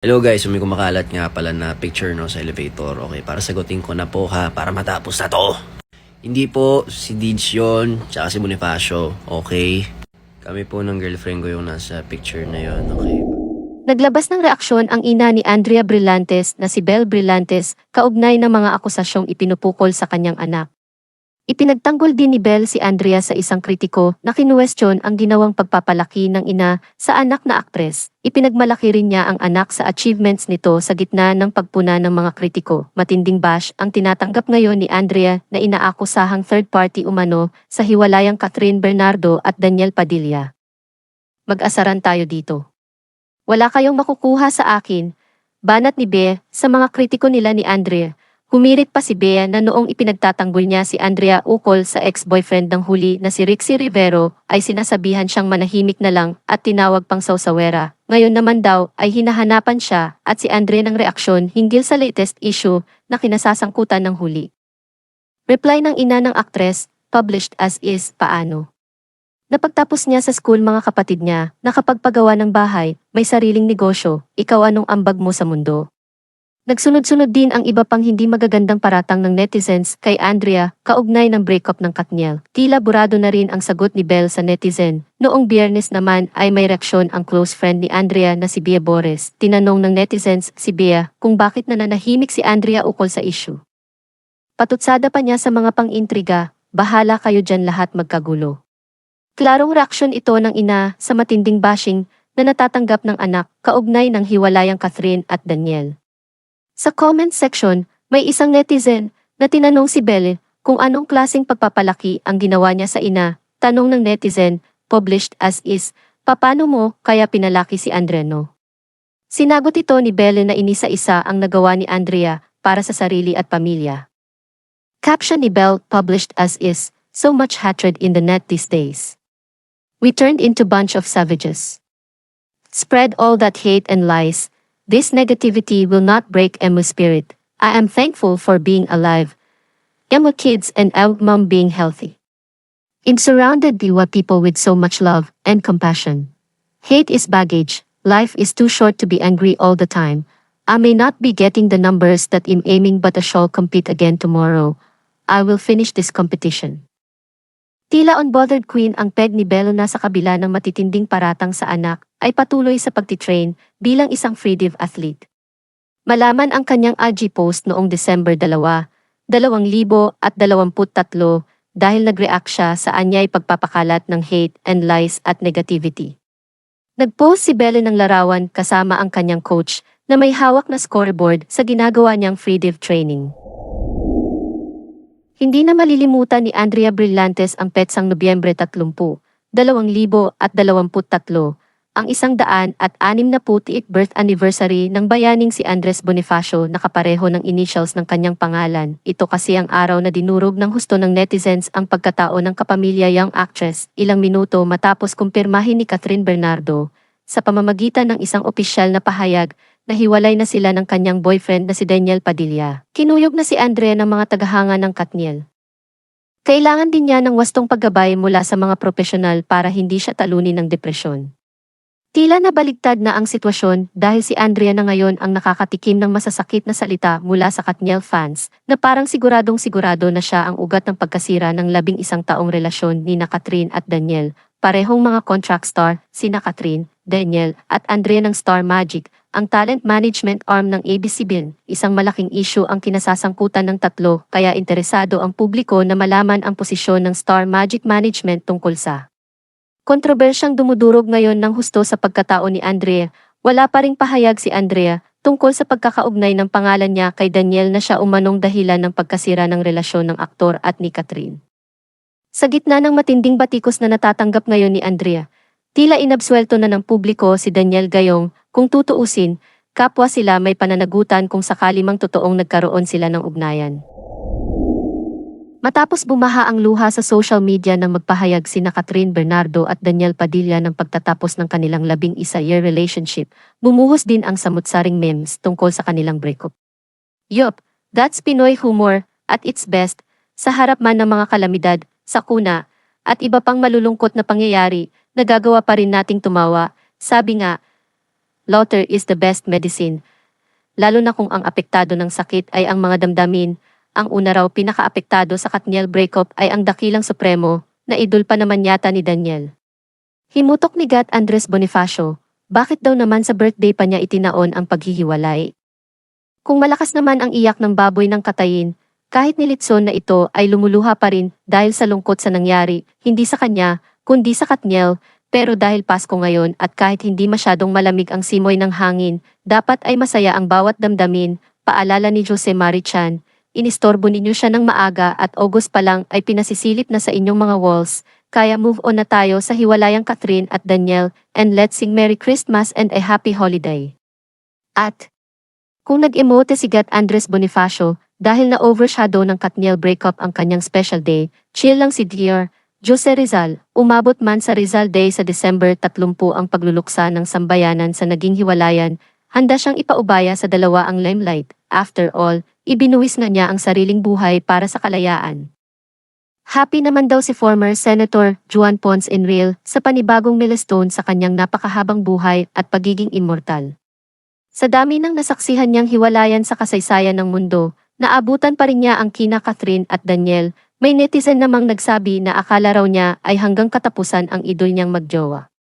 Hello guys, may kumakalat nga pala na picture no sa elevator. Okay, para sagutin ko na po ha, para matapos na to. Hindi po si Deeds yun, tsaka si Bonifacio. Okay? Kami po ng girlfriend ko yung nasa picture na yun. Okay? Naglabas ng reaksyon ang ina ni Andrea Brillantes na si Belle Brillantes kaugnay ng mga akusasyong ipinupukol sa kanyang anak. Ipinagtanggol din ni Belle si Andrea sa isang kritiko na kinuwestiyon ang ginawang pagpapalaki ng ina sa anak na aktres. Ipinagmalaki rin niya ang anak sa achievements nito sa gitna ng pagpuna ng mga kritiko. Matinding bash ang tinatanggap ngayon ni Andrea na inaakusahang third party umano sa hiwalayang Catherine Bernardo at Daniel Padilla. Mag-asaran tayo dito. Wala kayong makukuha sa akin, banat ni Bea sa mga kritiko nila ni Andrea. Humirit pa si Bea na noong ipinagtatanggol niya si Andrea ukol sa ex-boyfriend ng huli na si Rixie Rivero ay sinasabihan siyang manahimik na lang at tinawag pang sawsawera. Ngayon naman daw ay hinahanapan siya at si Andrea ng reaksyon hinggil sa latest issue na kinasasangkutan ng huli. Reply ng ina ng aktres, published as is, paano? Napagtapos niya sa school mga kapatid niya, nakapagpagawa ng bahay, may sariling negosyo, ikaw anong ambag mo sa mundo? Nagsunod-sunod din ang iba pang hindi magagandang paratang ng netizens kay Andrea, kaugnay ng breakup ng Katniel. Tila burado na rin ang sagot ni Belle sa netizen. Noong Biyernes naman ay may reaksyon ang close friend ni Andrea na si Bea Bores. Tinanong ng netizens si Bea kung bakit nananahimik si Andrea ukol sa issue. Patutsada pa niya sa mga pang-intriga, bahala kayo dyan lahat magkagulo. Klarong reaksyon ito ng ina sa matinding bashing na natatanggap ng anak kaugnay ng hiwalayang Catherine at Daniel. Sa comment section, may isang netizen na tinanong si Belle kung anong klaseng pagpapalaki ang ginawa niya sa ina. Tanong ng netizen, published as is, paano mo kaya pinalaki si Andreno? Sinagot ito ni Belle na inisa-isa ang nagawa ni Andrea para sa sarili at pamilya. Caption ni Belle, published as is, so much hatred in the net these days. We turned into bunch of savages. Spread all that hate and lies. This negativity will not break Emu's spirit. I am thankful for being alive. Emu kids and our mom being healthy. I'm surrounded by people with so much love and compassion. Hate is baggage. Life is too short to be angry all the time. I may not be getting the numbers that I'm aiming, but I shall compete again tomorrow. I will finish this competition. Tila unbothered queen ang peg ni Belle na sa kabila ng matitinding paratang sa anak ay patuloy sa pagtitrain bilang isang free dive athlete. Malaman ang kanyang IG post noong December 2, 2023 dahil nag-react siya sa anyay pagpapakalat ng hate and lies at negativity. Nag-post si Belle ng larawan kasama ang kanyang coach na may hawak na scoreboard sa ginagawa niyang free dive training. Hindi na malilimutan ni Andrea Brillantes ang petsang Nobyembre 30, 2023, ang 168 birth anniversary ng bayaning si Andres Bonifacio na kapareho ng initials ng kanyang pangalan. Ito kasi ang araw na dinurog ng husto ng netizens ang pagkatao ng kapamilyang actress ilang minuto matapos kumpirmahin ni Catherine Bernardo sa pamamagitan ng isang opisyal na pahayag na hiwalay na sila ng kanyang boyfriend na si Daniel Padilla. Kinuyog na si Andrea ng mga tagahanga ng Katniel. Kailangan din niya ng wastong paggabay mula sa mga profesional para hindi siya talunin ng depresyon. Tila nabaligtad na ang sitwasyon dahil si Andrea na ngayon ang nakakatikim ng masasakit na salita mula sa Katniel fans na parang siguradong sigurado na siya ang ugat ng pagkasira ng 11 taong relasyon ni Catherine at Daniel. Parehong mga contract star, sina Catherine, Daniel at Andrea ng Star Magic, ang talent management arm ng ABS-CBN. Isang malaking issue ang kinasasangkutan ng tatlo kaya interesado ang publiko na malaman ang posisyon ng Star Magic Management tungkol sa kontrobersyang dumudurog ngayon ng husto sa pagkatao ni Andrea. Wala pa ring pahayag si Andrea tungkol sa pagkakaugnay ng pangalan niya kay Daniel na siya umanong dahilan ng pagkasira ng relasyon ng aktor at ni Catherine. Sa gitna ng matinding batikos na natatanggap ngayon ni Andrea, tila inabsuelto na ng publiko si Daniel Gayong. Kung tutuusin, kapwa sila may pananagutan kung sakali mang totoong nagkaroon sila ng ugnayan. Matapos bumaha ang luha sa social media nang magpahayag sina Catherine Bernardo at Daniel Padilla ng pagtatapos ng kanilang 11-year relationship, bumuhos din ang samut-saring memes tungkol sa kanilang breakup. Yup, that's Pinoy humor at its best, sa harap man ng mga kalamidad, sakuna, at iba pang malulungkot na pangyayari, nagagawa pa rin nating tumawa. Sabi nga, laughter is the best medicine. Lalo na kung ang apektado ng sakit ay ang mga damdamin. Ang una raw pinaka-apektado sa Katniel breakup ay ang dakilang supremo, na idol pa naman yata ni Daniel. Himutok ni Gat Andres Bonifacio, bakit daw naman sa birthday pa niya itinaon ang paghihiwalay? Kung malakas naman ang iyak ng baboy ng Katayin, kahit nilitson na ito ay lumuluha pa rin dahil sa lungkot sa nangyari, hindi sa kanya, kundi sa Katniel. Pero dahil Pasko ngayon at kahit hindi masyadong malamig ang simoy ng hangin, dapat ay masaya ang bawat damdamin, paalala ni Jose Marichan. Inistorbo ninyo siya ng maaga at August pa lang ay pinasisilip na sa inyong mga walls, kaya move on na tayo sa hiwalayang Catherine at Daniel, and let's sing Merry Christmas and a Happy Holiday. At kung nag-emote si Gat Andres Bonifacio, dahil na overshadow ng Katniel breakup ang kanyang special day, chill lang si Dear Jose Rizal. Umabot man sa Rizal Day sa December 30 ang pagluluksa ng sambayanan sa naging hiwalayan, handa siyang ipaubaya sa dalawa ang limelight. After all, ibinuwis nga niya ang sariling buhay para sa kalayaan. Happy naman daw si former Senator Juan Ponce Enrile sa panibagong milestone sa kanyang napakahabang buhay at pagiging immortal. Sa dami ng nasaksihan niyang hiwalayan sa kasaysayan ng mundo, naabutan pa rin niya ang kina Catherine at Daniel. May netizen namang nagsabi na akala raw niya ay hanggang katapusan ang idol niyang magjowa.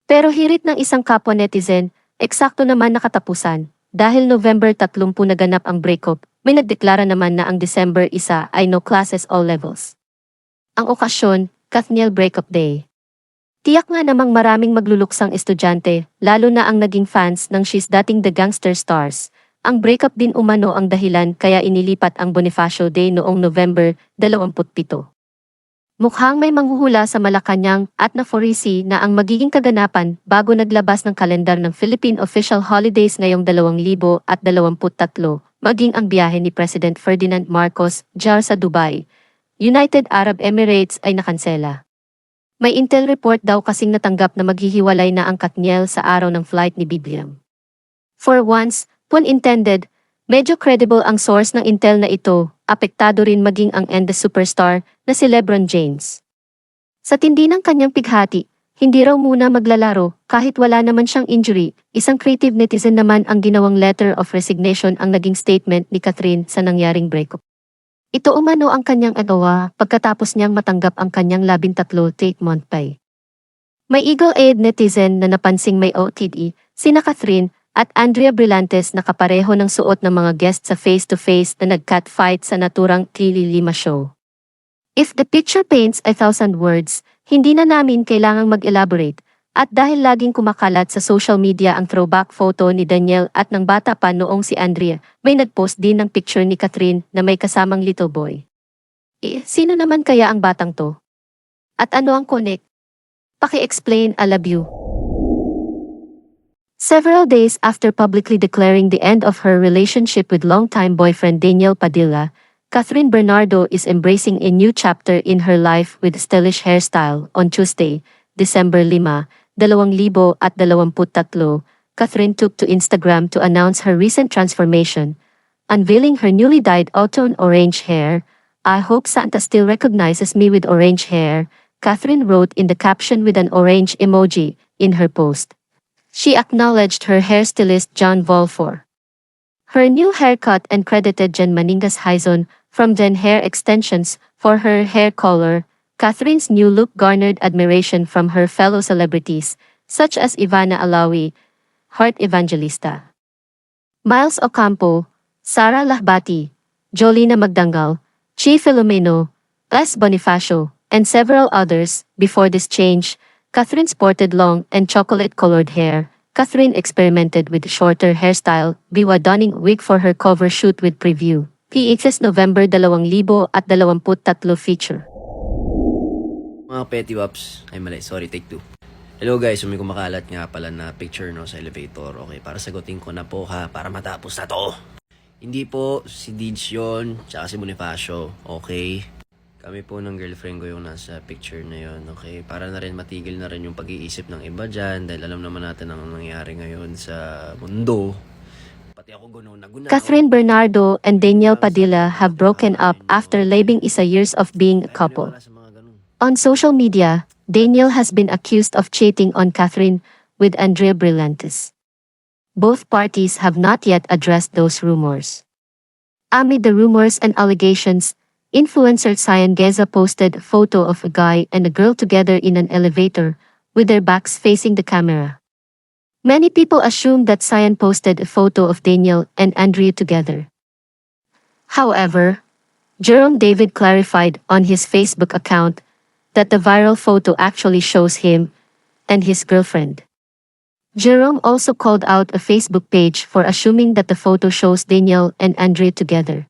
Pero hirit ng isang kapwa netizen, eksakto naman na katapusan. Dahil November 30 naganap ang breakup, may nagdeklara naman na ang December 1 ay no classes all levels. Ang okasyon, Katniel Breakup Day. Tiyak nga namang maraming magluluksang estudyante, lalo na ang naging fans ng She's Dating the Gangster Stars. Ang breakup din umano ang dahilan kaya inilipat ang Bonifacio Day noong November 27. Mukhang may manghuhula sa Malacanang at naforisi na ang magiging kaganapan bago naglabas ng kalendar ng Philippine Official Holidays ngayong 2023, maging ang biyahe ni President Ferdinand Marcos Jr. sa Dubai, United Arab Emirates ay nakansela. May intel report daw kasing natanggap na maghihiwalay na ang Katniel sa araw ng flight ni BBM. For once, pun intended, medyo credible ang source ng intel na ito, apektado rin maging ang the superstar na si LeBron James. Sa tindi ng kanyang pighati, hindi raw muna maglalaro kahit wala naman siyang injury. Isang creative netizen naman ang ginawang letter of resignation ang naging statement ni Catherine sa nangyaring breakup. Ito umano ang kanyang agawa pagkatapos niyang matanggap ang kanyang 13th pay. May eagle-eyed netizen na napansing may OOTD, sina Catherine at Andrea Brillantes na kapareho ng suot ng mga guest sa face-to-face na nag-catfight sa naturang Kililima show. If the picture paints 1,000 words, hindi na namin kailangang mag-elaborate, at dahil laging kumakalat sa social media ang throwback photo ni Daniel at ng bata pa noong si Andrea, may nag-post din ng picture ni Catherine na may kasamang little boy. Sino naman kaya ang batang to? At ano ang connect? Paki-explain, I love you. Several days after publicly declaring the end of her relationship with longtime boyfriend Daniel Padilla, Catherine Bernardo is embracing a new chapter in her life with stylish hairstyle. On Tuesday, December 5, 2023, Catherine took to Instagram to announce her recent transformation, unveiling her newly dyed autumn orange hair. "I hope Santa still recognizes me with orange hair," Catherine wrote in the caption with an orange emoji in her post. She acknowledged her hairstylist John Volfor. Her new haircut and credited Jen Maningas Haizon from Jen Hair Extensions for her hair color. Catherine's new look garnered admiration from her fellow celebrities, such as Ivana Alawi, Heart Evangelista, Miles Ocampo, Sara Lahbati, Jolina Magdangal, Chi Filomeno, S. Bonifacio, and several others. Before this change, Catherine sported long and chocolate-colored hair. Catherine experimented with shorter hairstyle, biwa donning wig for her cover shoot with Preview. PXS November 2023 feature. Mga petty waps, ay mali, sorry, take 2. Hello guys, may kumakalat nga pala na picture no sa elevator. Okay, para sagutin ko na po ha, para matapos na to. Hindi po si Deeds yun, tsaka si Bonifacio, okay? Kami po ng girlfriend ko yung nasa picture na yun, okay? Para na rin matigil na rin yung pag-iisip ng iba dyan dahil alam naman natin ang nangyayari ngayon sa mundo. Pati ako gunaw na gunaw. Catherine Bernardo and Daniel Padilla have broken up after labing isa years of being a couple. On social media, Daniel has been accused of cheating on Catherine with Andrea Brillantes. Both parties have not yet addressed those rumors. Amid the rumors and allegations, influencer Cyan Geza posted a photo of a guy and a girl together in an elevator, with their backs facing the camera. Many people assume that Cyan posted a photo of Daniel and Andrea together. However, Jerome David clarified on his Facebook account that the viral photo actually shows him and his girlfriend. Jerome also called out a Facebook page for assuming that the photo shows Daniel and Andrea together.